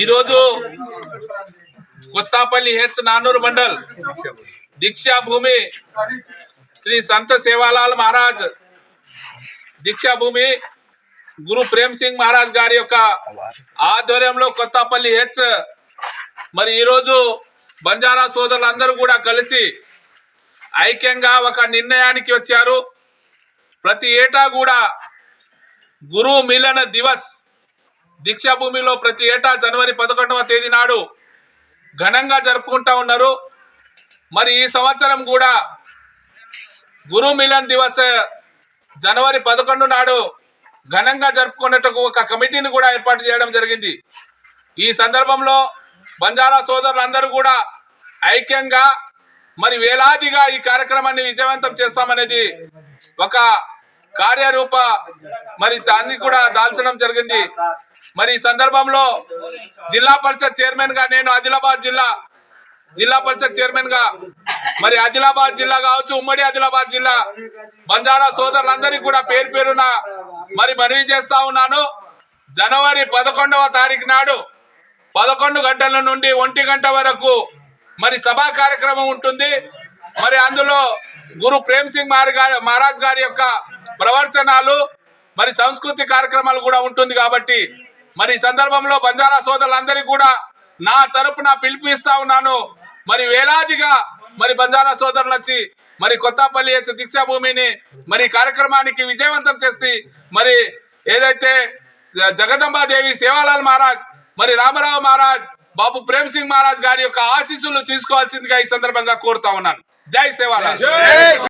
ఈరోజు కొత్తపల్లి హెచ్ నానూరు మండల్ దీక్షా భూమి శ్రీ సంత సేవాలాల్ మహారాజ్ దీక్షా భూమి గురు ప్రేమ్ సింగ్ మహారాజ్ గారి యొక్క ఆధ్వర్యంలో కొత్తపల్లి హెచ్ మరి ఈరోజు బంజారా సోదరులందరూ కూడా కలిసి ఐక్యంగా ఒక నిర్ణయానికి వచ్చారు. ప్రతి ఏటా కూడా గురు మిలన దివస్ దీక్షా భూమిలో ప్రతి ఏటా జనవరి 11వ తేదీ నాడు ఘనంగా జరుపుకుంటా ఉన్నారు. మరి ఈ సంవత్సరం కూడా గురు మిలన్ దివస్ జనవరి 11 నాడు ఘనంగా జరుపుకున్నట్టుకు ఒక కమిటీని కూడా ఏర్పాటు చేయడం జరిగింది. ఈ సందర్భంలో బంజారా సోదరులందరూ కూడా ఐక్యంగా మరి వేలాదిగా ఈ కార్యక్రమాన్ని విజయవంతం చేస్తామనేది ఒక కార్యరూప మరి దాన్ని కూడా దాల్చడం జరిగింది. మరి ఈ సందర్భంలో జిల్లా పరిషత్ చైర్మన్ గా నేను ఆదిలాబాద్ జిల్లా పరిషత్ చైర్మన్ గా మరి ఆదిలాబాద్ జిల్లా కావచ్చు, ఉమ్మడి ఆదిలాబాద్ జిల్లా బంజారా సోదరులందరికీ కూడా పేరు పేరున మరి మనవి చేస్తా ఉన్నాను. జనవరి 11వ తారీఖు నాడు 11 గంటల నుండి 1 గంట వరకు మరి సభా కార్యక్రమం ఉంటుంది. మరి అందులో గురు ప్రేమ్ సింగ్ మహారాజ్ గారి యొక్క ప్రవచనాలు మరి సంస్కృతి కార్యక్రమాలు కూడా ఉంటుంది. కాబట్టి మరి ఈ సందర్భంలో బంజారా సోదరులందరికీ కూడా నా తరపున పిలుపునిస్తా ఉన్నాను. మరి వేలాదిగా మరి బంజారా సోదరులు వచ్చి మరి కొత్తపల్లి దీక్షా భూమిని మరి కార్యక్రమానికి విజయవంతం చేసి మరి ఏదైతే జగదంబాదేవి సేవాలాల్ మహారాజ్ మరి రామరావు మహారాజ్ బాబు ప్రేమ్ సింగ్ మహారాజ్ గారి యొక్క ఆశీస్సులు తీసుకోవాల్సిందిగా ఈ సందర్భంగా కోరుతా ఉన్నాను. జై సేవాలాల్.